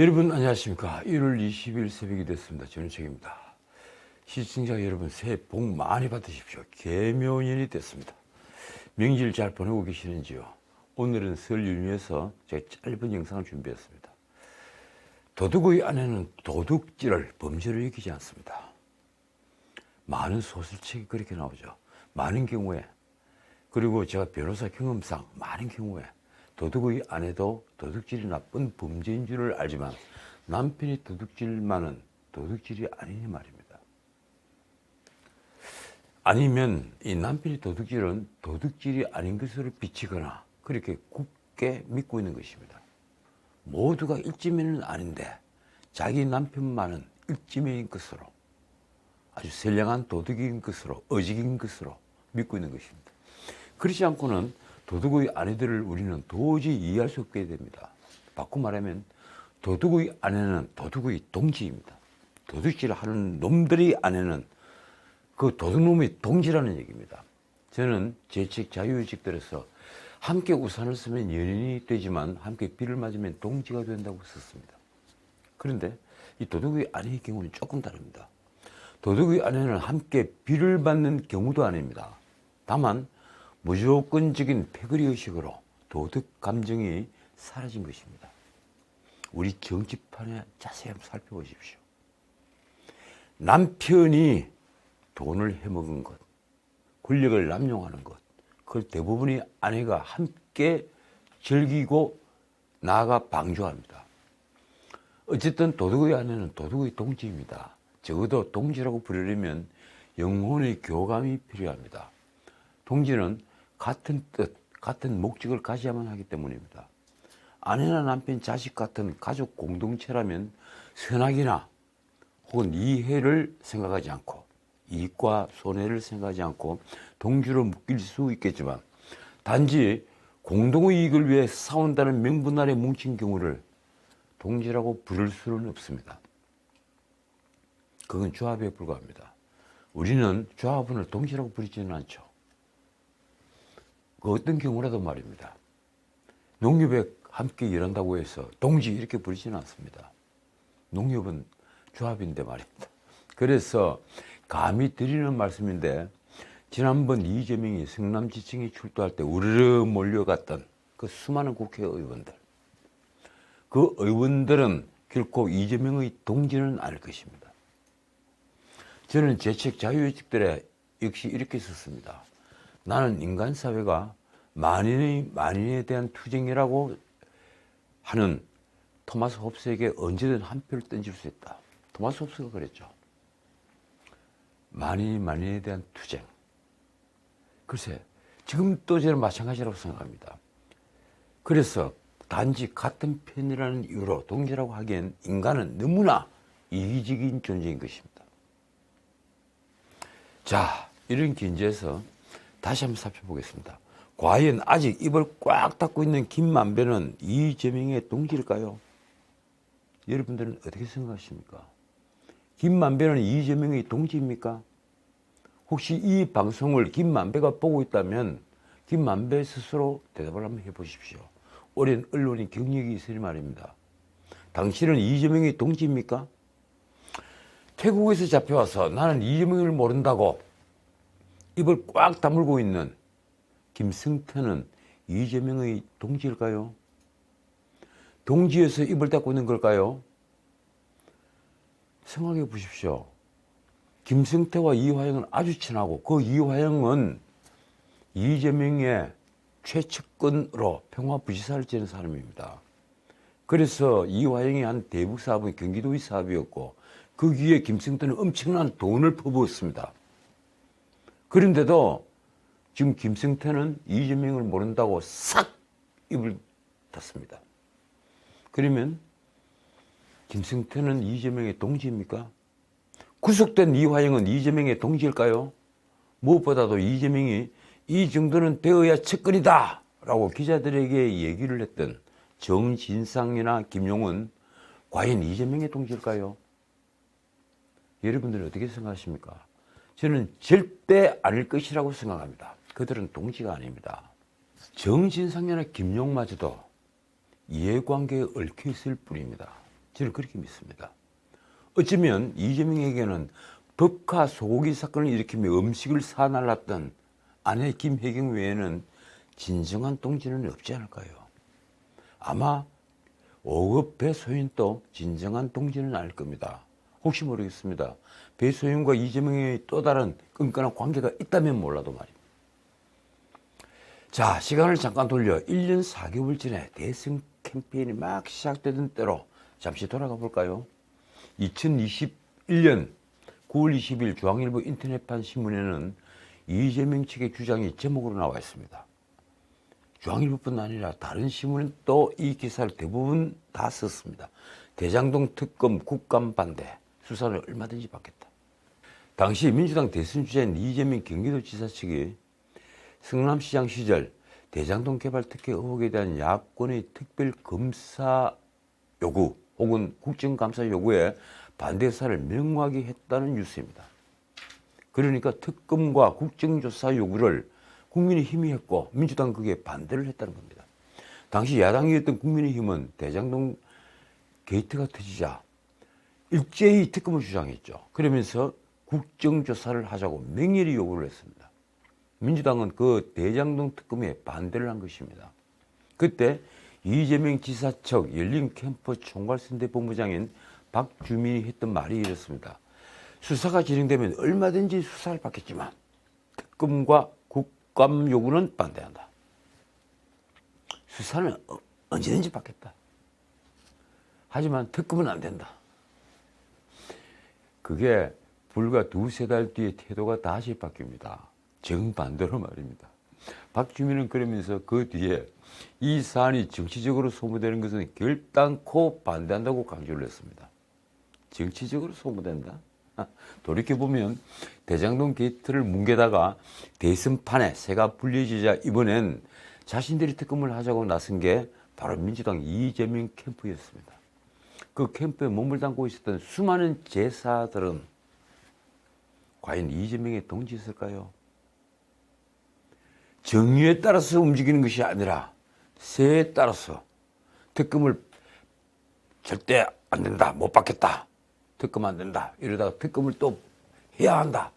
여러분 안녕하십니까. 1월 20일 새벽이 됐습니다. 전우책입니다. 시청자 여러분 새해 복 많이 받으십시오. 개묘년이 됐습니다. 명절 잘 보내고 계시는지요? 오늘은 설 연휴에서 제가 짧은 영상을 준비했습니다. 도둑의 아내는 도둑질을 범죄로 여기지 않습니다. 많은 소설책이 그렇게 나오죠. 많은 경우에, 그리고 제가 변호사 경험상 많은 경우에 도둑의 아내도 도둑질이 나쁜 범죄인 줄을 알지만 남편이 도둑질만은 도둑질이 아니니 말입니다. 아니면 이 남편이 도둑질은 도둑질이 아닌 것으로 비치거나 그렇게 굳게 믿고 있는 것입니다. 모두가 일지매는 아닌데 자기 남편만은 일지매인 것으로, 아주 선량한 도둑인 것으로, 어직인 것으로 믿고 있는 것입니다. 그렇지 않고는 도둑의 아내들을 우리는 도저히 이해할 수 없게 됩니다. 바꿔 말하면 도둑의 아내는 도둑의 동지입니다. 도둑질을 하는 놈들의 아내는 그 도둑놈의 동지라는 얘기입니다. 저는 제 책 자유의식들에서 함께 우산을 쓰면 연인이 되지만 함께 비를 맞으면 동지가 된다고 썼습니다. 그런데 이 도둑의 아내의 경우는 조금 다릅니다. 도둑의 아내는 함께 비를 맞는 경우도 아닙니다. 다만 무조건적인 패거리 의식으로 도덕 감정이 사라진 것입니다. 우리 정치판에 자세히 한번 살펴보십시오. 남편이 돈을 해먹은 것, 권력을 남용하는 것, 그걸 대부분이 아내가 함께 즐기고 나아가 방조합니다. 어쨌든 도둑의 아내는 도둑의 동지입니다. 적어도 동지라고 부르려면 영혼의 교감이 필요합니다. 동지는 같은 뜻, 같은 목적을 가져야만 하기 때문입니다. 아내나 남편, 자식 같은 가족 공동체라면 선악이나 혹은 이해를 생각하지 않고 이익과 손해를 생각하지 않고 동지로 묶일 수 있겠지만 단지 공동의 이익을 위해 싸운다는 명분 아래 뭉친 경우를 동지라고 부를 수는 없습니다. 그건 조합에 불과합니다. 우리는 조합원을 동지라고 부르지는 않죠. 그 어떤 경우라도 말입니다. 농협에 함께 일한다고 해서 동지 이렇게 부르지는 않습니다. 농협은 조합인데 말입니다. 그래서 감히 드리는 말씀인데 지난번 이재명이 성남지청에 출두할 때 우르르 몰려갔던 그 수많은 국회의원들, 그 의원들은 결코 이재명의 동지는 아닐 것입니다. 저는 제 책 자유의식들에 역시 이렇게 썼습니다. 나는 인간사회가 만인에 대한 투쟁이라고 하는 토마스 홉스에게 언제든 한 표를 던질 수 있다. 토마스 홉스가 그랬죠. 만인에 대한 투쟁. 글쎄, 지금도 저는 마찬가지라고 생각합니다. 그래서 단지 같은 편이라는 이유로 동지라고 하기엔 인간은 너무나 이기적인 존재인 것입니다. 자, 이런 긴지에서 다시 한번 살펴보겠습니다. 과연 아직 입을 꽉 닫고 있는 김만배는 이재명의 동지일까요? 여러분들은 어떻게 생각하십니까? 김만배는 이재명의 동지입니까? 혹시 이 방송을 김만배가 보고 있다면 김만배 스스로 대답을 한번 해보십시오. 오랜 언론인 경력이 있으니 말입니다. 당신은 이재명의 동지입니까? 태국에서 잡혀와서 나는 이재명을 모른다고 입을 꽉 다물고 있는 김승태는 이재명의 동지일까요? 동지에서 입을 닫고 있는 걸까요? 생각해 보십시오. 김승태와 이화영은 아주 친하고 그 이화영은 이재명의 최측근으로 평화부지사를 지낸 사람입니다. 그래서 이화영이 한 대북 사업은 경기도의 사업이었고 그 위에 김승태는 엄청난 돈을 퍼부었습니다. 그런데도 지금 김승태는 이재명을 모른다고 싹 입을 닫습니다. 그러면 김승태는 이재명의 동지입니까? 구속된 이화영은 이재명의 동지일까요? 무엇보다도 이재명이 이 정도는 되어야 측근이다 라고 기자들에게 얘기를 했던 정진상이나 김용은 과연 이재명의 동지일까요? 여러분들은 어떻게 생각하십니까? 저는 절대 아닐 것이라고 생각합니다. 그들은 동지가 아닙니다. 정진상이나 김용마저도 이해관계에 얽혀 있을 뿐입니다. 저는 그렇게 믿습니다. 어쩌면 이재명에게는 법카 소고기 사건을 일으키며 음식을 사날랐던 아내 김혜경 외에는 진정한 동지는 없지 않을까요? 아마 5급 배소연도 진정한 동지는 아닐 겁니다. 혹시 모르겠습니다. 배소연과 이재명의 또 다른 끈끈한 관계가 있다면 몰라도 말입니다. 자, 시간을 잠깐 돌려 1년 4개월 전에 대선 캠페인이 막 시작되던 때로 잠시 돌아가 볼까요? 2021년 9월 20일 중앙일보 인터넷판 신문에는 이재명 측의 주장이 제목으로 나와 있습니다. 중앙일보뿐 아니라 다른 신문은 또 이 기사를 대부분 다 썼습니다. 대장동 특검 국감 반대, 수사를 얼마든지 받겠다. 당시 민주당 대선 주자인 이재명 경기도지사 측이 성남시장 시절 대장동 개발 특혜 의혹에 대한 야권의 특별검사 요구 혹은 국정감사 요구에 반대 의사를 명확히 했다는 뉴스입니다. 그러니까 특검과 국정조사 요구를 국민의힘이 했고 민주당 그게 반대를 했다는 겁니다. 당시 야당이었던 국민의힘은 대장동 게이트가 터지자 일제히 특검을 주장했죠. 그러면서 국정조사를 하자고 맹렬히 요구를 했습니다. 민주당은 그 대장동 특검에 반대를 한 것입니다. 그때 이재명 지사 측 열린캠프 총괄선대본부장인 박주민이 했던 말이 이렇습니다. 수사가 진행되면 얼마든지 수사를 받겠지만 특검과 국감 요구는 반대한다. 수사는 언제든지 받겠다. 하지만 특검은 안 된다. 그게 불과 두세 달 뒤에 태도가 다시 바뀝니다. 정반대로 말입니다. 박주민은 그러면서 그 뒤에 이 사안이 정치적으로 소모되는 것은 결단코 반대한다고 강조를 했습니다. 정치적으로 소모된다? 돌이켜보면 대장동 게이트를 뭉개다가 대선판에 새가 불려지자 이번엔 자신들이 특검을 하자고 나선 게 바로 민주당 이재명 캠프였습니다. 그 캠프에 몸을 담고 있었던 수많은 제사들은 과연 이재명의 동지였을까요? 정의에 따라서 움직이는 것이 아니라 세에 따라서 특검을 절대 안 된다, 못 받겠다, 특검 안 된다, 이러다가 특검을 또 해야 한다,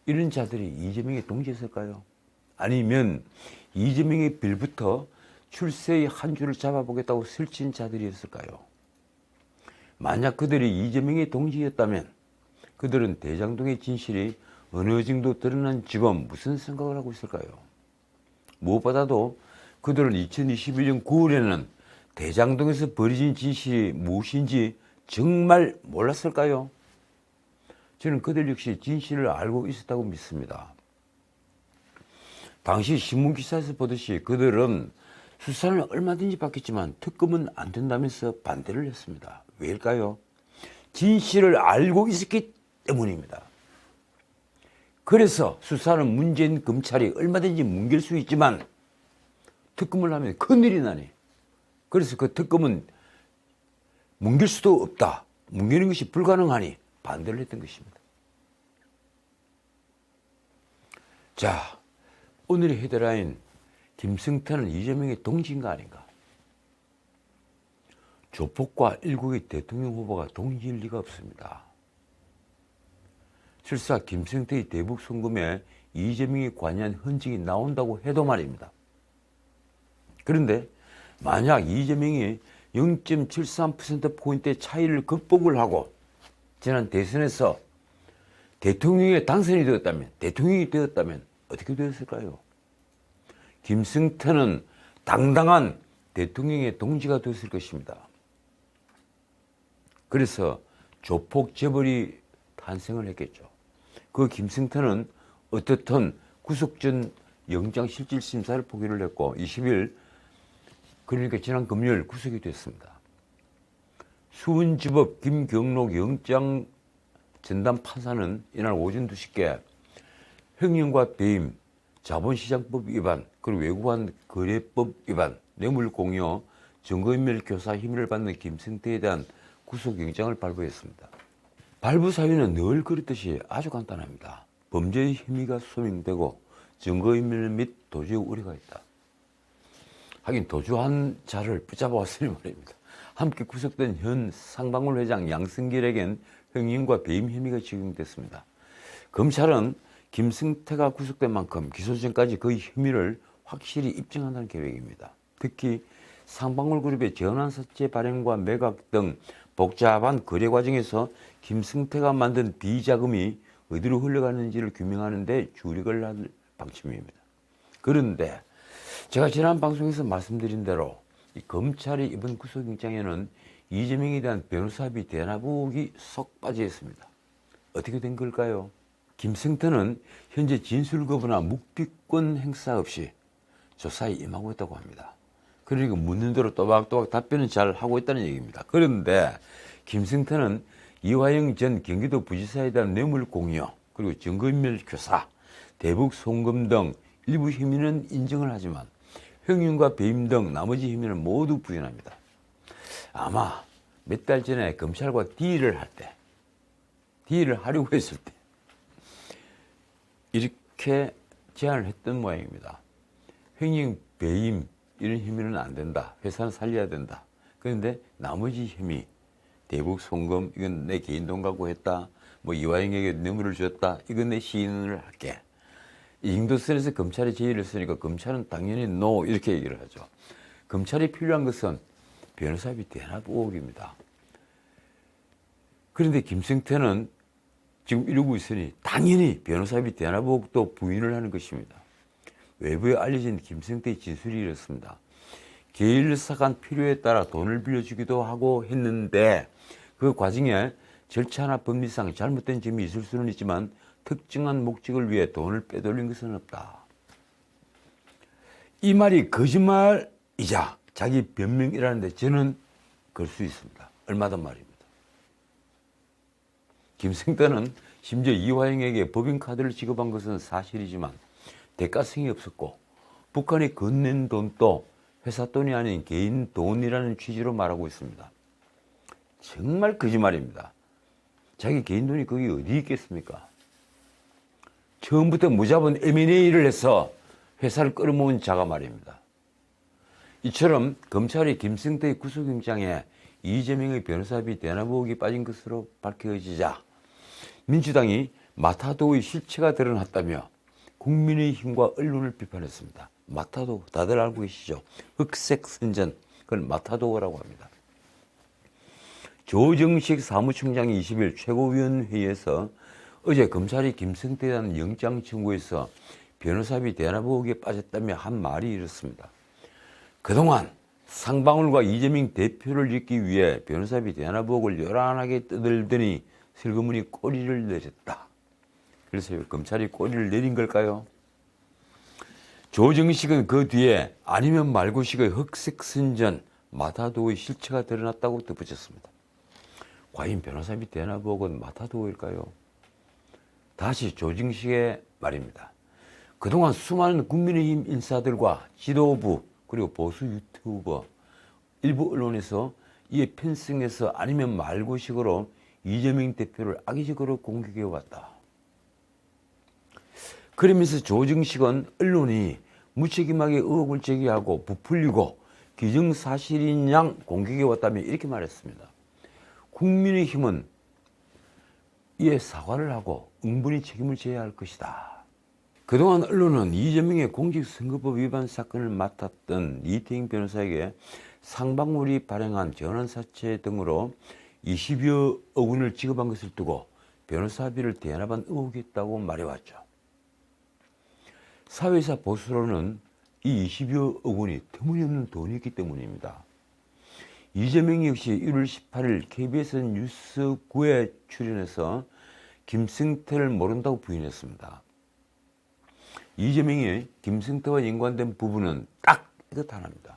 이런 자들이 이재명의 동지였을까요? 아니면 이재명의 빌부터 출세의 한 줄을 잡아보겠다고 설친 자들이었을까요? 만약 그들이 이재명의 동지였다면 그들은 대장동의 진실이 어느 정도 드러난 지금 무슨 생각을 하고 있을까요? 무엇보다도 그들은 2021년 9월에는 대장동에서 벌어진 진실이 무엇인지 정말 몰랐을까요? 저는 그들 역시 진실을 알고 있었다고 믿습니다. 당시 신문기사에서 보듯이 그들은 수사는 얼마든지 받겠지만 특검은 안 된다면서 반대를 했습니다. 왜일까요? 진실을 알고 있었기 때문입니다. 그래서 수사는 문재인 검찰이 얼마든지 뭉갤 수 있지만 특검을 하면 큰일이 나니, 그래서 그 특검은 뭉갤 수도 없다, 뭉개는 것이 불가능하니 반대를 했던 것입니다. 자, 오늘의 헤드라인, 김성태는 이재명의 동지인가 아닌가? 조폭과 일국의 대통령 후보가 동지일 리가 없습니다. 실사 김성태의 대북 송금에 이재명이 관여한 흔적이 나온다고 해도 말입니다. 그런데 만약 이재명이 0.73%포인트의 차이를 극복을 하고 지난 대선에서 대통령이 되었다면 어떻게 되었을까요? 김성태는 당당한 대통령의 동지가 되었을 것입니다. 그래서 조폭 재벌이 탄생을 했겠죠. 그 김성태는 어떻든 구속 전 영장실질심사를 포기를 했고 20일, 그러니까 지난 금요일 구속이 됐습니다. 수원지법 김경록 영장 전담 판사는 이날 오전 2시께 횡령과 배임, 자본시장법 위반, 그리고 외국환 거래법 위반, 뇌물공여, 증거인멸 교사 혐의를 받는 김성태에 대한 구속영장을 발부했습니다. 발부 사유는 늘 그렇듯이 아주 간단합니다. 범죄의 혐의가 소명되고 증거인멸 및 도주의 우려가 있다. 하긴 도주한 자를 붙잡아 왔으니 말입니다. 함께 구속된 현 상방울 회장 양승길에겐 횡령과 배임 혐의가 적용됐습니다. 검찰은 김승태가 구속된 만큼 기소 전까지 그 혐의를 확실히 입증한다는 계획입니다. 특히 상방울그룹의 전환사채 발행과 매각 등 복잡한 거래 과정에서 김승태가 만든 비자금이 어디로 흘러가는지를 규명하는 데 주력을 할 방침입니다. 그런데 제가 지난 방송에서 말씀드린 대로 이 검찰이 이번 구속영장에는 이재명에 대한 변호사비 대납 의혹이 쏙 빠져 있습니다. 어떻게 된 걸까요? 김승태는 현재 진술 거부나 묵비권 행사 없이 조사에 임하고 있다고 합니다. 그러니까 묻는 대로 또박또박 답변은 잘 하고 있다는 얘기입니다. 그런데 김승태는 이화영 전 경기도 부지사에 대한 뇌물 공여, 그리고 증거인멸 교사, 대북 송금 등 일부 혐의는 인정을 하지만 횡령과 배임 등 나머지 혐의는 모두 부인합니다. 아마 몇 달 전에 검찰과 딜을 하려고 했을 때 이렇게 제안을 했던 모양입니다. 횡령, 배임 이런 혐의는 안 된다. 회사는 살려야 된다. 그런데 나머지 혐의, 대북 송금, 이건 내 개인 돈 갖고 했다. 뭐 이화영에게 뇌물을 줬다. 이건 내 시인을 할게. 이 정도 선에서 검찰이 제의를 했으니까 검찰은 당연히 NO 이렇게 얘기를 하죠. 검찰이 필요한 것은 변호사비 대납 의혹입니다. 그런데 김승태는 지금 이러고 있으니 당연히 변호사비 대납 의혹도 부인을 하는 것입니다. 외부에 알려진 김승태의 진술이 이렇습니다. 계일사간 필요에 따라 돈을 빌려주기도 하고 했는데 그 과정에 절차나 법리상 잘못된 점이 있을 수는 있지만 특정한 목적을 위해 돈을 빼돌린 것은 없다. 이 말이 거짓말이자 자기 변명이라는데 저는 걸 수 있습니다. 얼마든 말입니다. 김승태는 심지어 이화영에게 법인카드를 지급한 것은 사실이지만 대가성이 없었고 북한이 건넨 돈도 회사 돈이 아닌 개인 돈이라는 취지로 말하고 있습니다. 정말 거짓말입니다. 자기 개인 돈이 거기 어디 있겠습니까? 처음부터 무자본 M&A를 해서 회사를 끌어모은 자가 말입니다. 이처럼 검찰이 김승태의 구속영장에 이재명의 변호사비 대납 의혹이 빠진 것으로 밝혀지자 민주당이 마타도의 실체가 드러났다며 국민의힘과 언론을 비판했습니다. 마타도 다들 알고 계시죠? 흑색 선전, 그건 마타도라고 합니다. 조정식 사무총장이 20일 최고위원회의에서 어제 검찰이 김승태에 대한 영장 청구에서 변호사비 대납 의혹에 빠졌다며 한 말이 이렇습니다. 그동안 상방울과 이재명 대표를 잇기 위해 변호사비 대납 의혹을 요란하게 떠들더니 슬그머니 꼬리를 내렸다. 그래서 검찰이 꼬리를 내린 걸까요? 조정식은 그 뒤에 아니면 말고식의 흑색선전, 마타도의 실체가 드러났다고 덧붙였습니다. 과연 변호사비 대납 의혹은 마타도일까요? 다시 조정식의 말입니다. 그동안 수많은 국민의힘 인사들과 지도부 그리고 보수 유튜버, 일부 언론에서 이에 편승해서 아니면 말고식으로 이재명 대표를 악의적으로 공격해왔다. 그러면서 조정식은 언론이 무책임하게 의혹을 제기하고 부풀리고 기정사실인 양 공격해왔다며 이렇게 말했습니다. 국민의힘은 이에 사과를 하고 응분히 책임을 져야 할 것이다. 그동안 언론은 이재명의 공직선거법 위반 사건을 맡았던 이태영 변호사에게 상방울이 발행한 전환사채 등으로 20여억 원을 지급한 것을 두고 변호사비를 대납한 의혹이 있다고 말해왔죠. 사회사 보수로는 이 20여억 원이 터무니없는 돈이었기 때문입니다. 이재명 역시 1월 18일 KBS 뉴스 9에 출연해서 김승태를 모른다고 부인했습니다. 이재명이 김승태와 연관된 부분은 딱 이것 하나입니다.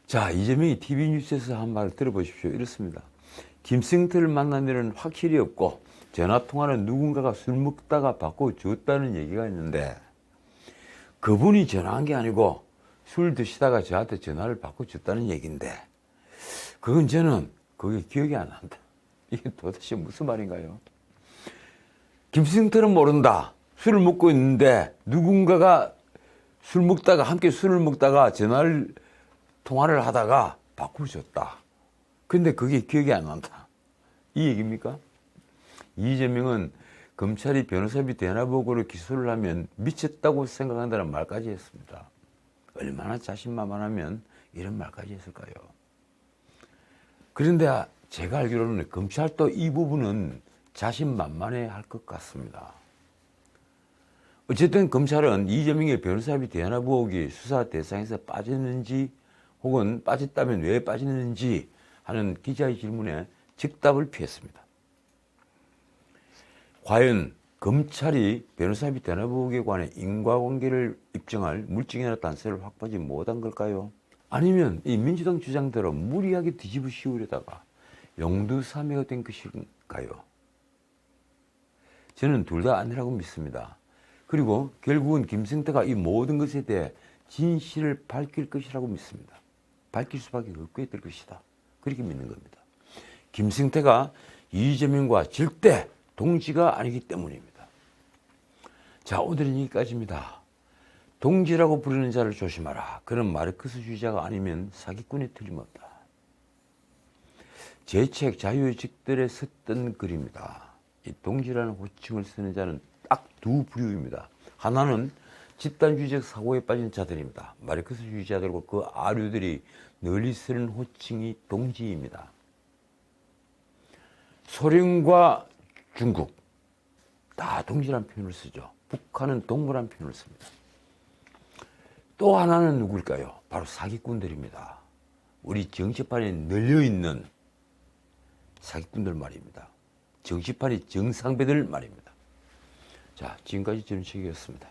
자, 이재명이 TV뉴스에서 한 말을 들어보십시오. 이렇습니다. 김승태를 만난 일은 확실히 없고 전화통화는 누군가가 술 먹다가 바꿔줬다는 얘기가 있는데 그분이 전화한 게 아니고 술 드시다가 저한테 전화를 바꿔줬다는 얘기인데 그건 저는 그게 기억이 안 난다. 이게 도대체 무슨 말인가요? 김승태는 모른다. 술을 먹고 있는데 누군가가 함께 술을 먹다가 통화를 하다가 바꿔줬다. 근데 그게 기억이 안 난다. 이 얘기입니까? 이재명은 검찰이 변호사비 대납의혹으로 기소를 하면 미쳤다고 생각한다는 말까지 했습니다. 얼마나 자신만만하면 이런 말까지 했을까요? 그런데 제가 알기로는 검찰도 이 부분은 자신만만해 할 것 같습니다. 어쨌든 검찰은 이재명의 변호사비 대납 의혹이 수사 대상에서 빠졌는지 혹은 빠졌다면 왜 빠졌는지 하는 기자의 질문에 즉답을 피했습니다. 과연 검찰이 변호사비 대납 의혹에 관해 인과관계를 입증할 물증이나 단서를 확보하지 못한 걸까요? 아니면 이 민주당 주장대로 무리하게 뒤집어 씌우려다가 용두사미가 된 것일까요? 저는 둘 다 아니라고 믿습니다. 그리고 결국은 김성태가 이 모든 것에 대해 진실을 밝힐 것이라고 믿습니다. 밝힐 수밖에 없게 될 것이다. 그렇게 믿는 겁니다. 김성태가 이재명과 절대 동지가 아니기 때문입니다. 자, 오늘은 여기까지입니다. 동지라고 부르는 자를 조심하라. 그런 마르크스주의자가 아니면 사기꾼이 틀림없다. 제 책 자유의식들에 썼던 글입니다. 이 동지라는 호칭을 쓰는 자는 딱 두 부류입니다. 하나는 집단주의적 사고에 빠진 자들입니다. 마르크스주의자들과 그 아류들이 널리 쓰는 호칭이 동지입니다. 소련과 중국 다 동지라는 표현을 쓰죠. 북한은 동무라는 표현을 씁니다. 또 하나는 누굴까요? 바로 사기꾼들입니다. 우리 정치판에 널려있는 사기꾼들 말입니다. 정치판이 정상배들 말입니다. 자, 지금까지 전우책이었습니다.